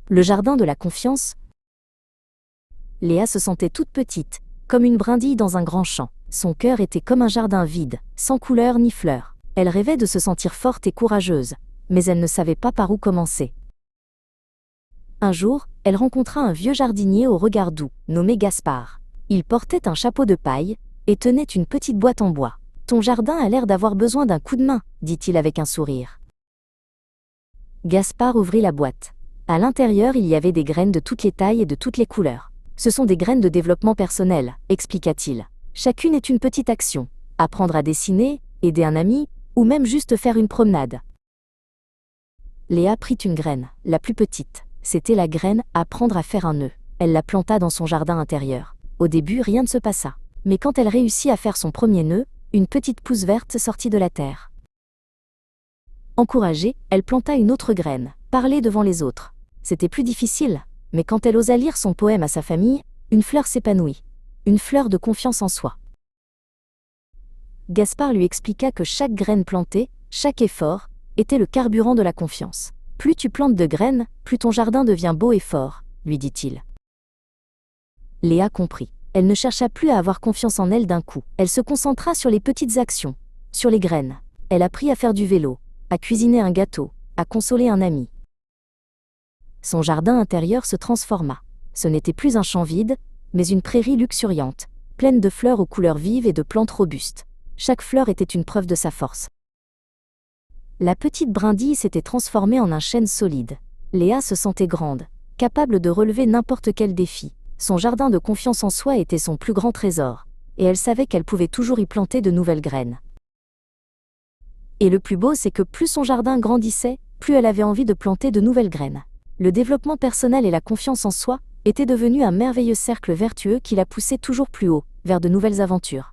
Le jardin de la confiance. Léa se sentait toute petite, comme une brindille dans un grand champ. Son cœur était comme un jardin vide, sans couleur ni fleurs. Elle rêvait de se sentir forte et courageuse, mais elle ne savait pas par où commencer. Un jour, elle rencontra un vieux jardinier au regard doux, nommé Gaspard. Il portait un chapeau de paille et tenait une petite boîte en bois. « Ton jardin a l'air d'avoir besoin d'un coup de main », dit-il avec un sourire. Gaspard ouvrit la boîte. À l'intérieur, il y avait des graines de toutes les tailles et de toutes les couleurs. « Ce sont des graines de développement personnel », expliqua-t-il. « Chacune est une petite action. Apprendre à dessiner, aider un ami, ou même juste faire une promenade. » Léa prit une graine, la plus petite. C'était la graine « Apprendre à faire un nœud ». Elle la planta dans son jardin intérieur. Au début, rien ne se passa. Mais quand elle réussit à faire son premier nœud, une petite pousse verte sortit de la terre. Encouragée, elle planta une autre graine, parler devant les autres. C'était plus difficile, mais quand elle osa lire son poème à sa famille, une fleur s'épanouit. Une fleur de confiance en soi. Gaspard lui expliqua que chaque graine plantée, chaque effort, était le carburant de la confiance. « Plus tu plantes de graines, plus ton jardin devient beau et fort », lui dit-il. Léa comprit. Elle ne chercha plus à avoir confiance en elle d'un coup. Elle se concentra sur les petites actions, sur les graines. Elle apprit à faire du vélo, à cuisiner un gâteau, à consoler un ami. Son jardin intérieur se transforma. Ce n'était plus un champ vide, mais une prairie luxuriante, pleine de fleurs aux couleurs vives et de plantes robustes. Chaque fleur était une preuve de sa force. La petite brindille s'était transformée en un chêne solide. Léa se sentait grande, capable de relever n'importe quel défi. Son jardin de confiance en soi était son plus grand trésor, et elle savait qu'elle pouvait toujours y planter de nouvelles graines. Et le plus beau, c'est que plus son jardin grandissait, plus elle avait envie de planter de nouvelles graines. Le développement personnel et la confiance en soi étaient devenus un merveilleux cercle vertueux qui la poussait toujours plus haut, vers de nouvelles aventures.